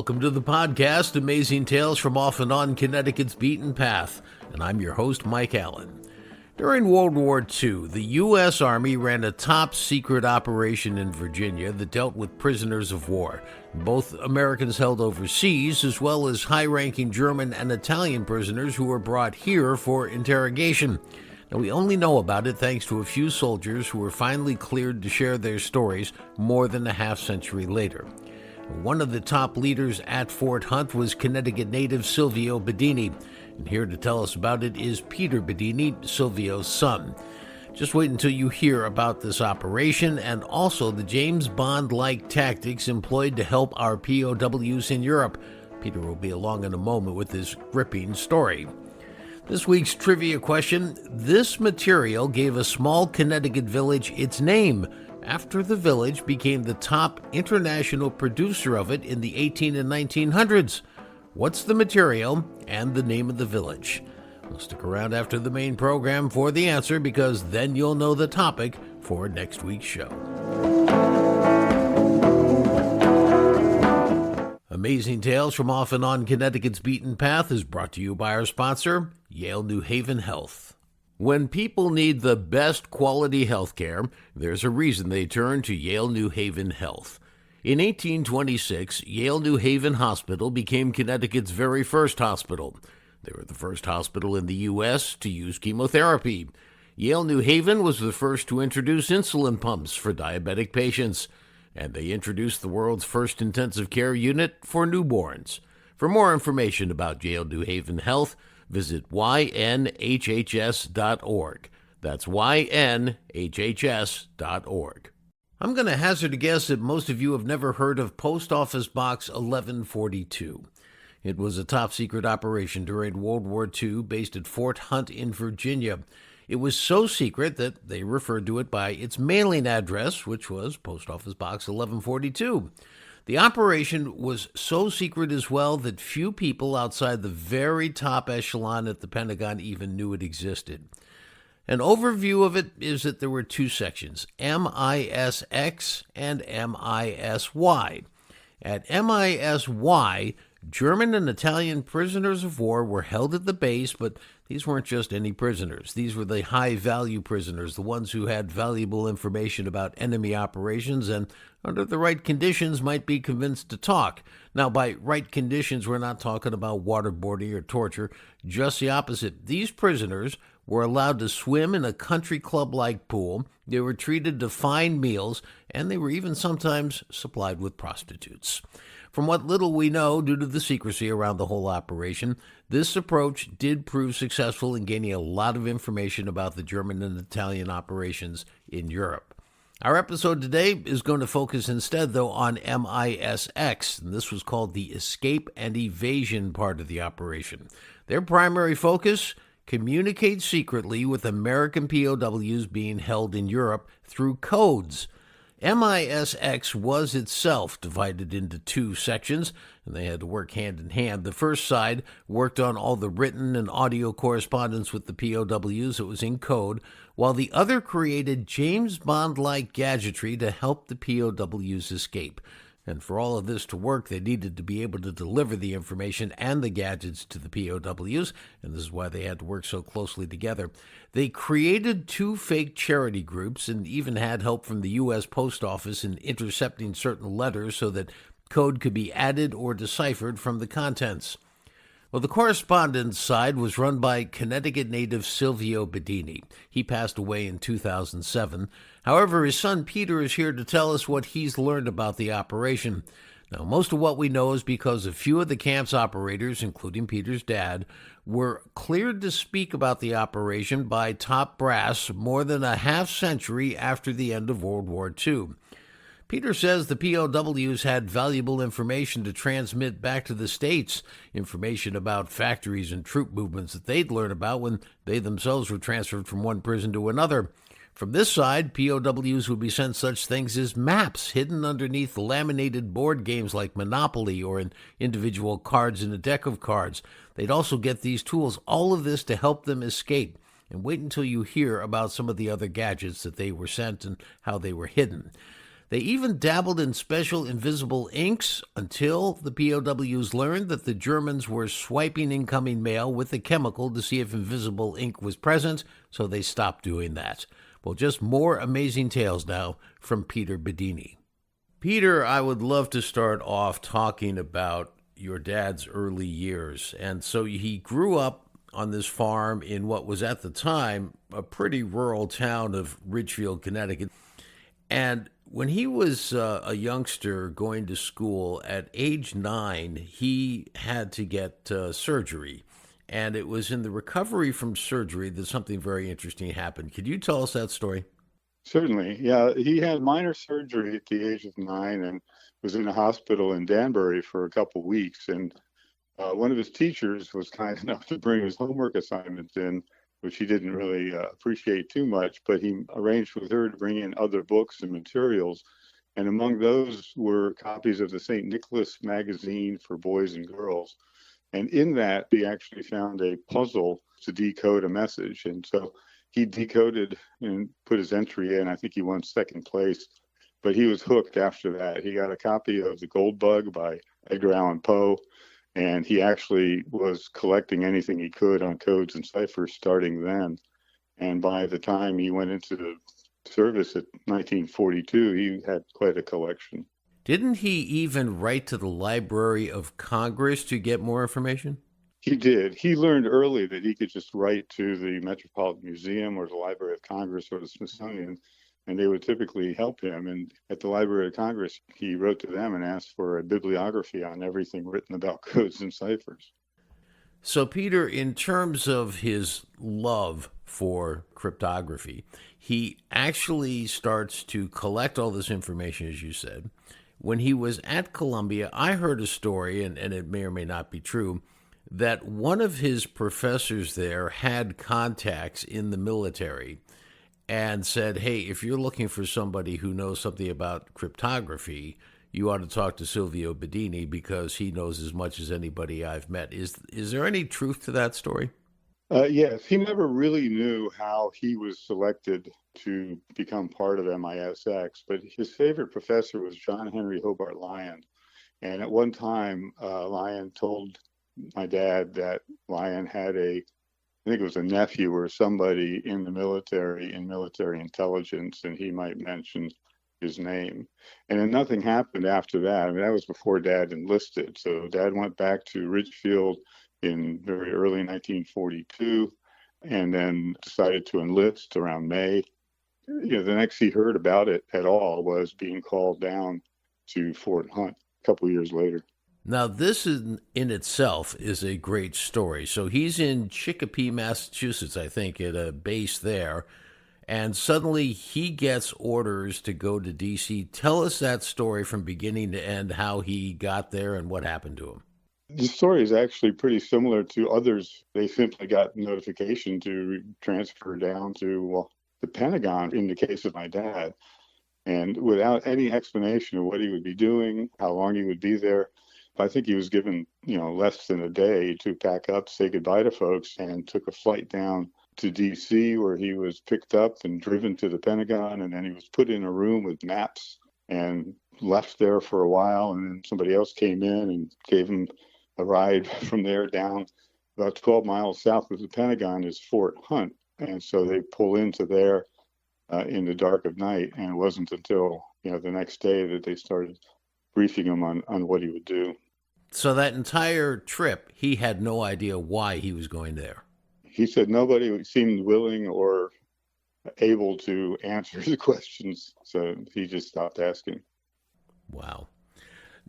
Welcome to the podcast, Amazing Tales from Off and On Connecticut's Beaten Path, and I'm your host, Mike Allen. During World War II, the U.S. Army ran a top-secret operation in Virginia that dealt with prisoners of war, both Americans held overseas as well as high-ranking German and Italian prisoners who were brought here for interrogation. Now, we only know about it thanks to a few soldiers who were finally cleared to share their stories more than a half-century later. One of the top leaders at Fort Hunt was Connecticut native Silvio Bedini, and here to tell us about it is Peter Bedini, Silvio's son. Just wait until you hear about this operation and also the James Bond-like tactics employed to help our POWs in Europe. Peter will be along in a moment with his gripping story. This week's trivia question: this material gave a small Connecticut village its name, after the village became the top international producer of it in the 18 and 1900s. What's the material and the name of the village? Well, stick around after the main program for the answer, because then you'll know the topic for next week's show. Amazing Tales from Off and On Connecticut's Beaten Path is brought to you by our sponsor, Yale New Haven Health. When people need the best quality health care, there's a reason they turn to Yale New Haven Health. In 1826, Yale New Haven Hospital became Connecticut's very first hospital. They were the first hospital in the U.S. to use chemotherapy. Yale New Haven was the first to introduce insulin pumps for diabetic patients, and they introduced the world's first intensive care unit for newborns. For more information about Yale New Haven Health, visit ynhhs.org. That's ynhhs.org. I'm going to hazard a guess that most of you have never heard of Post Office Box 1142. It was a top-secret operation during World War II based at Fort Hunt in Virginia. It was so secret that they referred to it by its mailing address, which was Post Office Box 1142. The operation was so secret as well that few people outside the very top echelon at the Pentagon even knew it existed. An overview of it is that there were two sections, MISX and MISY. At MISY, German and Italian prisoners of war were held at the base, but these weren't just any prisoners. These were the high-value prisoners, the ones who had valuable information about enemy operations and, under the right conditions, might be convinced to talk. Now, by right conditions, we're not talking about waterboarding or torture, just the opposite. These prisoners were allowed to swim in a country club-like pool, they were treated to fine meals, and they were even sometimes supplied with prostitutes. From what little we know, due to the secrecy around the whole operation, this approach did prove successful in gaining a lot of information about the German and Italian operations in Europe. Our episode today is going to focus instead, though, on MISX, and this was called the escape and evasion part of the operation. Their primary focus: communicate secretly with American POWs being held in Europe through codes. MISX was itself divided into two sections, and they had to work hand in hand. The first side worked on all the written and audio correspondence with the POWs. It was in code, while the other created James Bond-like gadgetry to help the POWs escape. And for all of this to work, they needed to be able to deliver the information and the gadgets to the POWs, and this is why they had to work so closely together. They created two fake charity groups and even had help from the U.S. Post Office in intercepting certain letters so that code could be added or deciphered from the contents. Well, the correspondence side was run by Connecticut native Silvio Bedini. He passed away in 2007. However, his son Peter is here to tell us what he's learned about the operation. Now, most of what we know is because a few of the camp's operators, including Peter's dad, were cleared to speak about the operation by top brass more than a half-century after the end of World War II. Peter says the POWs had valuable information to transmit back to the States, information about factories and troop movements that they'd learn about when they themselves were transferred from one prison to another. From this side, POWs would be sent such things as maps hidden underneath laminated board games like Monopoly or in individual cards in a deck of cards. They'd also get these tools, all of this to help them escape. And wait until you hear about some of the other gadgets that they were sent and how they were hidden. They even dabbled in special invisible inks until the POWs learned that the Germans were swiping incoming mail with a chemical to see if invisible ink was present, so they stopped doing that. Well, just more amazing tales now from Peter Bedini. Peter, I would love to start off talking about your dad's early years. And so he grew up on this farm in what was at the time a pretty rural town of Ridgefield, Connecticut. And when he was a youngster going to school at age 9, he had to get surgery. And it was in the recovery from surgery that something very interesting happened. Could you tell us that story? Certainly. Yeah, he had minor surgery at the age of 9 and was in a hospital in Danbury for a couple of weeks. And one of his teachers was kind enough to bring his homework assignments in, which he didn't really appreciate too much, but he arranged with her to bring in other books and materials. And among those were copies of the St. Nicholas magazine for boys and girls. And in that, he actually found a puzzle to decode a message. And so he decoded and put his entry in. I think he won second place, but he was hooked after that. He got a copy of The Gold Bug by Edgar Allan Poe, and he actually was collecting anything he could on codes and ciphers starting then. And by the time he went into the service at 1942, he had quite a collection. Didn't he even write to the Library of Congress to get more information? He did. He learned early that he could just write to the Metropolitan Museum or the Library of Congress or the Smithsonian, and they would typically help him. And at the Library of Congress, he wrote to them and asked for a bibliography on everything written about codes and ciphers. So, Peter, in terms of his love for cryptography, he actually starts to collect all this information, as you said. When he was at Columbia, I heard a story, and it may or may not be true, that one of his professors there had contacts in the military and said, hey, if you're looking for somebody who knows something about cryptography, you ought to talk to Silvio Bedini because he knows as much as anybody I've met. Is there any truth to that story? Yes, he never really knew how he was selected to become part of MISX, but his favorite professor was John Henry Hobart Lyon. And at one time, Lyon told my dad that Lyon had I think it was a nephew or somebody in the military, in military intelligence, and he might mention his name. And then nothing happened after that. I mean, that was before Dad enlisted. So Dad went back to Ridgefield in very early 1942 and then decided to enlist around May. The next he heard about it at all was being called down to Fort Hunt a couple years later. Now, this in itself is a great story. So he's in Chicopee, Massachusetts, I think, at a base there, and suddenly he gets orders to go to D.C. Tell us that story from beginning to end, how he got there and what happened to him. The story is actually pretty similar to others. They simply got notification to transfer down to the Pentagon in the case of my dad. And without any explanation of what he would be doing, how long he would be there, I think he was given, less than a day to pack up, say goodbye to folks, and took a flight down to D.C. where he was picked up and driven to the Pentagon. And then he was put in a room with maps and left there for a while. And then somebody else came in and gave him a ride from there down. About 12 miles south of the Pentagon is Fort Hunt. And so they pull into there in the dark of night. And it wasn't until, the next day that they started briefing him on what he would do. So that entire trip, he had no idea why he was going there. He said nobody seemed willing or able to answer the questions, so he just stopped asking. Wow.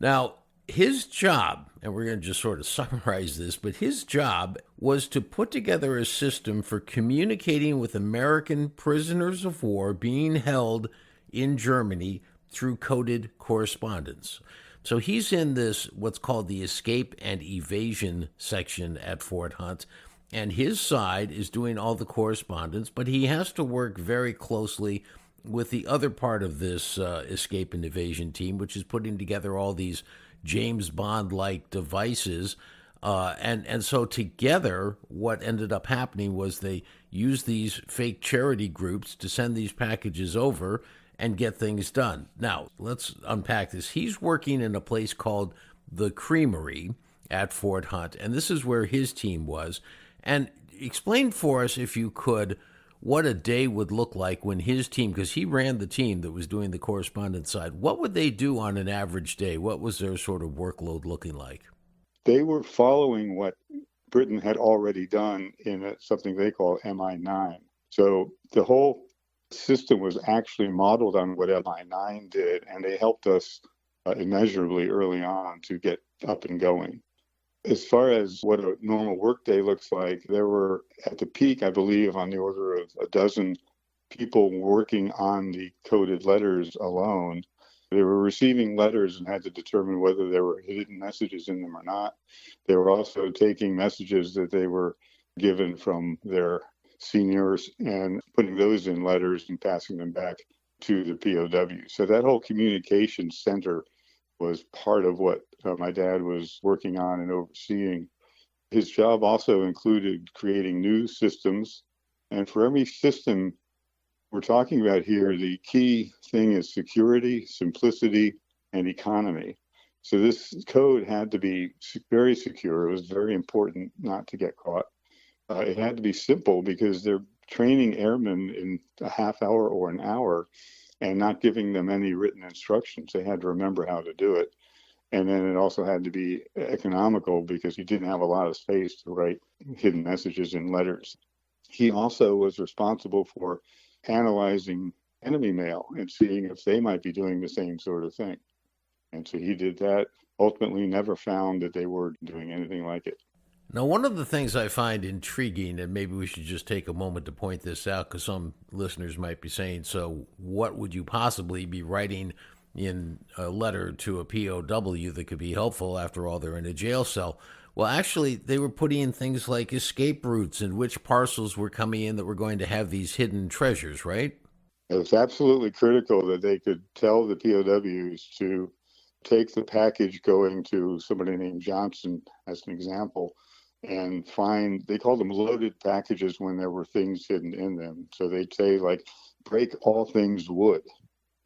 Now, his job, and we're going to just sort of summarize this, but his job was to put together a system for communicating with American prisoners of war being held in Germany through coded correspondence. So he's in this, what's called the escape and evasion section at Fort Hunt, and his side is doing all the correspondence, but he has to work very closely with the other part of this escape and evasion team, which is putting together all these James Bond-like devices. And so together, what ended up happening was they used these fake charity groups to send these packages over, and get things done. Now, let's unpack this. He's working in a place called the Creamery at Fort Hunt, and this is where his team was. And explain for us, if you could, what a day would look like when his team, because he ran the team that was doing the correspondence side, what would they do on an average day? What was their sort of workload looking like? They were following what Britain had already done in something they call MI9. So the whole system was actually modeled on what MI9 did, and they helped us immeasurably early on to get up and going. As far as what a normal workday looks like, there were at the peak, I believe, on the order of a dozen people working on the coded letters alone. They were receiving letters and had to determine whether there were hidden messages in them or not. They were also taking messages that they were given from their seniors and putting those in letters and passing them back to the POW. So that whole communication center was part of what my dad was working on and overseeing. His job also included creating new systems. And for every system we're talking about here, the key thing is security, simplicity, and economy. So this code had to be very secure. It was very important not to get caught. It had to be simple because they're training airmen in a half hour or an hour and not giving them any written instructions. They had to remember how to do it. And then it also had to be economical because you didn't have a lot of space to write hidden messages in letters. He also was responsible for analyzing enemy mail and seeing if they might be doing the same sort of thing. And so he did that, ultimately never found that they were doing anything like it. Now, one of the things I find intriguing, and maybe we should just take a moment to point this out because some listeners might be saying, so what would you possibly be writing in a letter to a POW that could be helpful? After all, they're in a jail cell. Well, actually, they were putting in things like escape routes and which parcels were coming in that were going to have these hidden treasures, right? It was absolutely critical that they could tell the POWs to take the package going to somebody named Johnson, as an example, and find, they called them loaded packages when there were things hidden in them. So they'd say, like, break all things wood.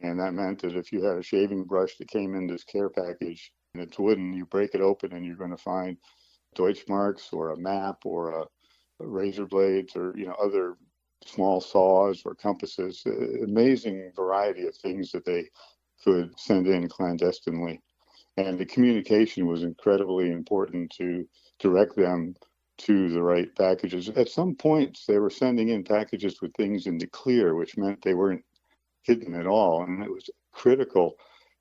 And that meant that if you had a shaving brush that came in this care package and it's wooden, you break it open and you're going to find Deutschmarks or a map or a razor blades or, other small saws or compasses. Amazing variety of things that they could send in clandestinely. And the communication was incredibly important to direct them to the right packages. At some points, they were sending in packages with things in the clear, which meant they weren't hidden at all. And it was critical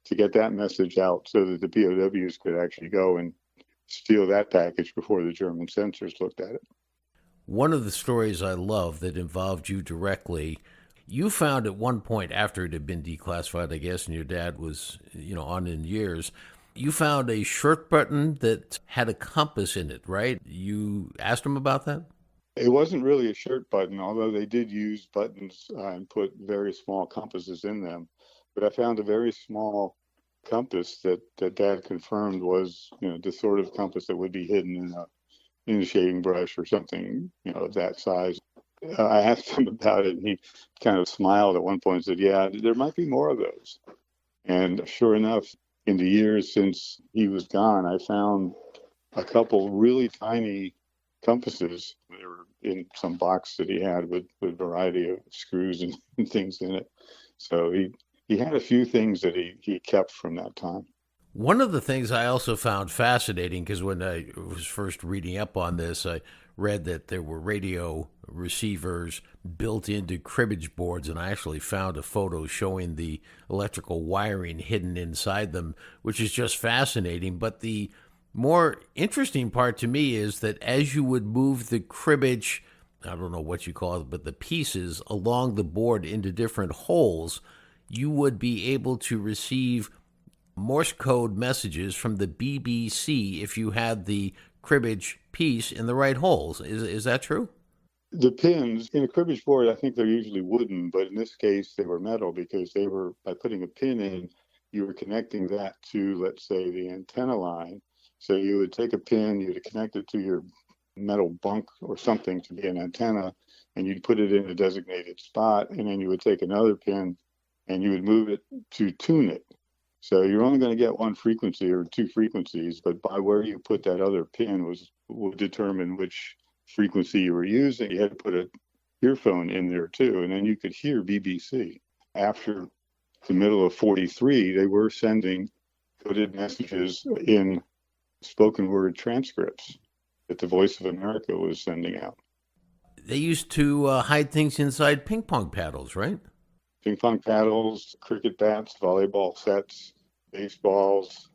to get that message out so that the POWs could actually go and steal that package before the German censors looked at it. One of the stories I love that involved you directly, you found at one point after it had been declassified, I guess, and your dad was, on in years, you found a shirt button that had a compass in it, right? You asked him about that? It wasn't really a shirt button, although they did use buttons and put very small compasses in them. But I found a very small compass that Dad confirmed was, the sort of compass that would be hidden in a shaving brush or something, of that size. I asked him about it, and he kind of smiled at one point and said, yeah, there might be more of those. And sure enough, in the years since he was gone, I found a couple really tiny compasses. They were in some box that he had with a variety of screws and things in it. So he had a few things that he kept from that time. One of the things I also found fascinating, because when I was first reading up on this, I read that there were radio receivers built into cribbage boards, and I actually found a photo showing the electrical wiring hidden inside them, which is just fascinating. But the more interesting part to me is that as you would move the cribbage, I don't know what you call it, but the pieces along the board into different holes, you would be able to receive Morse code messages from the BBC if you had the cribbage piece in the right holes. Is that true? The pins in a cribbage board, I think they're usually wooden, but in this case, they were metal because they were, by putting a pin in, you were connecting that to, let's say, the antenna line. So you would take a pin, you would connect it to your metal bunk or something to be an antenna, and you'd put it in a designated spot, and then you would take another pin and you would move it to tune it. So you're only going to get one frequency or two frequencies, but by where you put that other pin would determine which frequency you were using. You had to put an earphone in there too, and then you could hear BBC. After the middle of 43, they were sending coded messages in spoken word transcripts that the Voice of America was sending out. They used to hide things inside ping pong paddles, right? Ping pong paddles, cricket bats, volleyball sets, baseballs.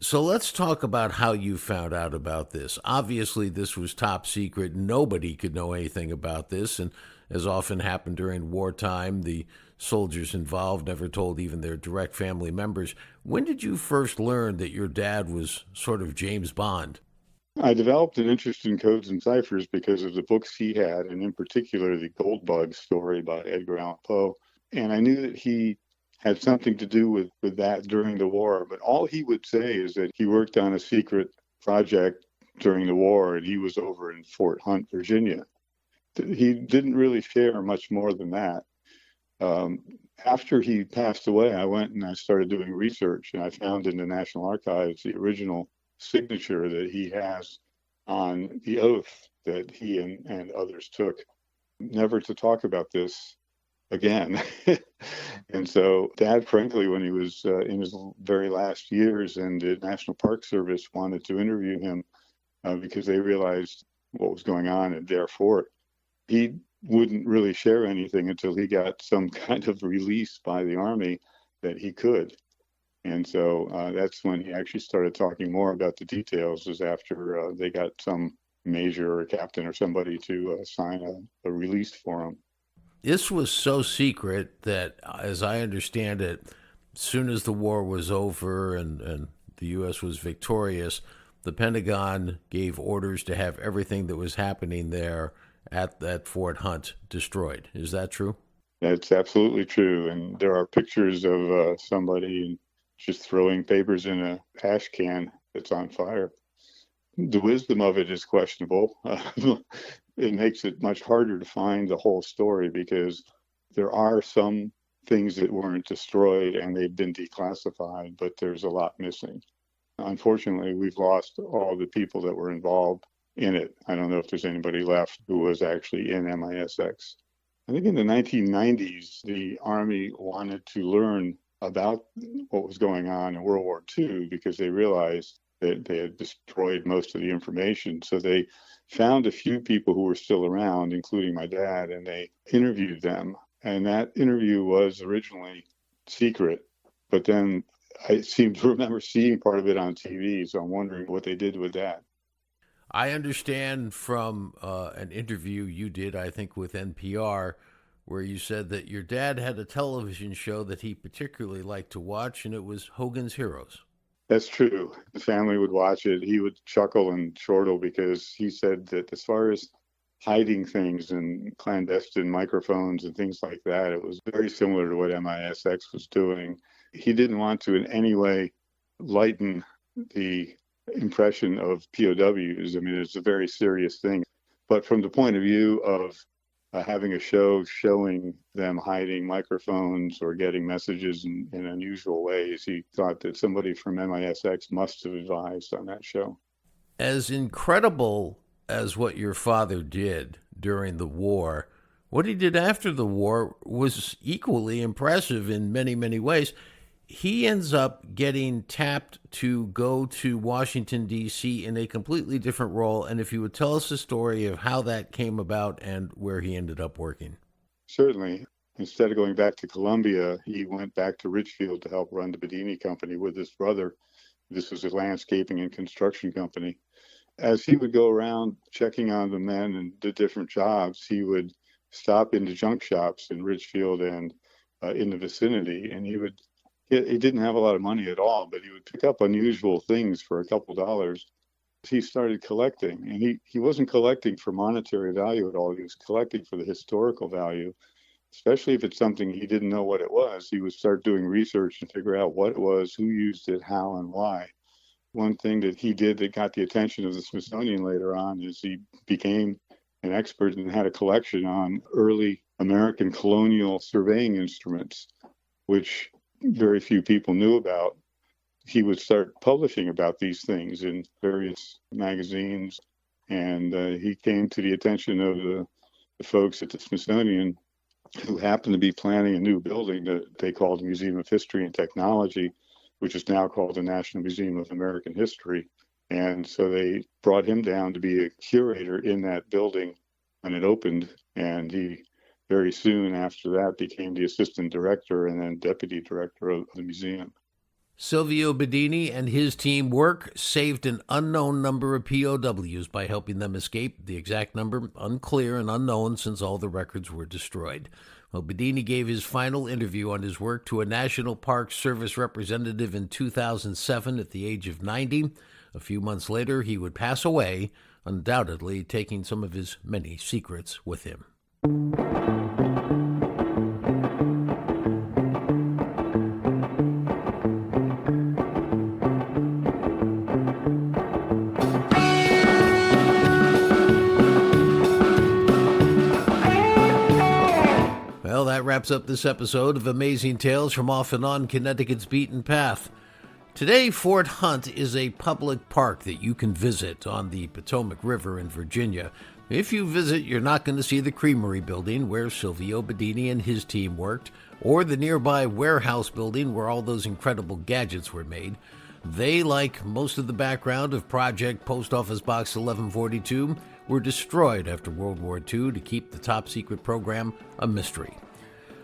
So let's talk about how you found out about this. Obviously, this was top secret. Nobody could know anything about this. And as often happened during wartime, the soldiers involved never told even their direct family members. When did you first learn that your dad was sort of James Bond? I developed an interest in codes and ciphers because of the books he had, and in particular, the Gold Bug story by Edgar Allan Poe. And I knew that he had something to do with that during the war. But all he would say is that he worked on a secret project during the war, and he was over in Fort Hunt, Virginia. He didn't really share much more than that. After he passed away, I went and I started doing research, and I found in the National Archives the original signature that he has on the oath that he and others took never to talk about this again. And so Dad, frankly, when he was in his very last years, and the National Park Service wanted to interview him because they realized what was going on at their fort, he wouldn't really share anything until he got some kind of release by the Army that he could. And so that's when he actually started talking more about the details, is after they got some major or captain or somebody to sign a release for him. This was so secret that, as I understand it, as soon as the war was over and the U.S. was victorious, the Pentagon gave orders to have everything that was happening there at that Fort Hunt destroyed. Is that true? That's absolutely true. And there are pictures of somebody just throwing papers in a ash can that's on fire. The wisdom of it is questionable. It makes it much harder to find the whole story because there are some things that weren't destroyed and they've been declassified, but there's a lot missing. Unfortunately, we've lost all the people that were involved in it. I don't know if there's anybody left who was actually in MISX. I think in the 1990s, the Army wanted to learn about what was going on in World War II because they realized that they had destroyed most of the information. So they found a few people who were still around, including my dad, and they interviewed them. And that interview was originally secret, but then I seem to remember seeing part of it on TV, so I'm wondering what they did with that. I understand from an interview you did, I think, with NPR, where you said that your dad had a television show that he particularly liked to watch, and it was Hogan's Heroes. That's true. The family would watch it. He would chuckle and chortle because he said that as far as hiding things and clandestine microphones and things like that, it was very similar to what MISX was doing. He didn't want to in any way lighten the impression of POWs. I mean, it's a very serious thing. But from the point of view of having a show showing them hiding microphones or getting messages in unusual ways, he thought that somebody from MISX must have advised on that show. As incredible as what your father did during the war, what he did after the war was equally impressive in many, many ways. He ends up getting tapped to go to Washington, D.C. in a completely different role. And if you would tell us the story of how that came about and where he ended up working. Certainly. Instead of going back to Columbia, he went back to Richfield to help run the Bedini company with his brother. This was a landscaping and construction company. As he would go around checking on the men and the different jobs, he would stop into junk shops in Richfield and in the vicinity, and he didn't have a lot of money at all, but he would pick up unusual things for a couple dollars. He started collecting, and he wasn't collecting for monetary value at all. He was collecting for the historical value, especially if it's something he didn't know what it was. He would start doing research and figure out what it was, who used it, how, and why. One thing that he did that got the attention of the Smithsonian later on is he became an expert and had a collection on early American colonial surveying instruments. which very few people knew about. He would start publishing about these things in various magazines, and he came to the attention of the folks at the Smithsonian, who happened to be planning a new building that they called the Museum of History and Technology, which is now called the National Museum of American History. And so they brought him down to be a curator in that building when it opened. And he very soon after that became the assistant director and then deputy director of the museum. Silvio Bedini and his team work saved an unknown number of POWs by helping them escape. The exact number, unclear and unknown since all the records were destroyed. Well, Bedini gave his final interview on his work to a National Park Service representative in 2007 at the age of 90. A few months later, he would pass away, undoubtedly taking some of his many secrets with him. Well, that wraps up this episode of Amazing Tales from Off and On Connecticut's Beaten Path. Today, Fort Hunt is a public park that you can visit on the Potomac River in Virginia. If you visit, you're not going to see the Creamery building where Silvio Bedini and his team worked, or the nearby warehouse building where all those incredible gadgets were made. They, like most of the background of Project Post Office Box 1142, were destroyed after World War II to keep the top-secret program a mystery.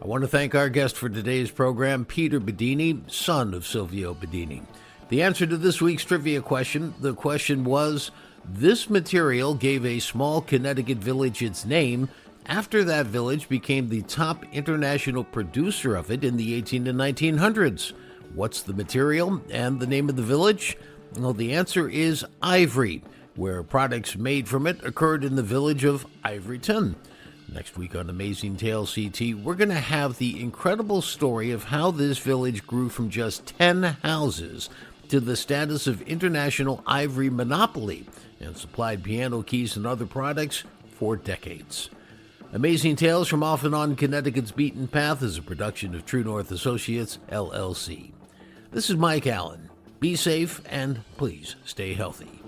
I want to thank our guest for today's program, Peter Bedini, son of Silvio Bedini. The answer to this week's trivia question, the question was, this material gave a small Connecticut village its name after that village became the top international producer of it in the 18 and 1900s. What's the material and the name of the village? Well, the answer is ivory, where products made from it occurred in the village of Ivoryton. Next week on Amazing Tales CT, we're going to have the incredible story of how this village grew from just 10 houses to the status of international ivory monopoly and supplied piano keys and other products for decades. Amazing Tales from Off and On Connecticut's Beaten Path is a production of True North Associates, LLC. This is Mike Allen. Be safe and please stay healthy.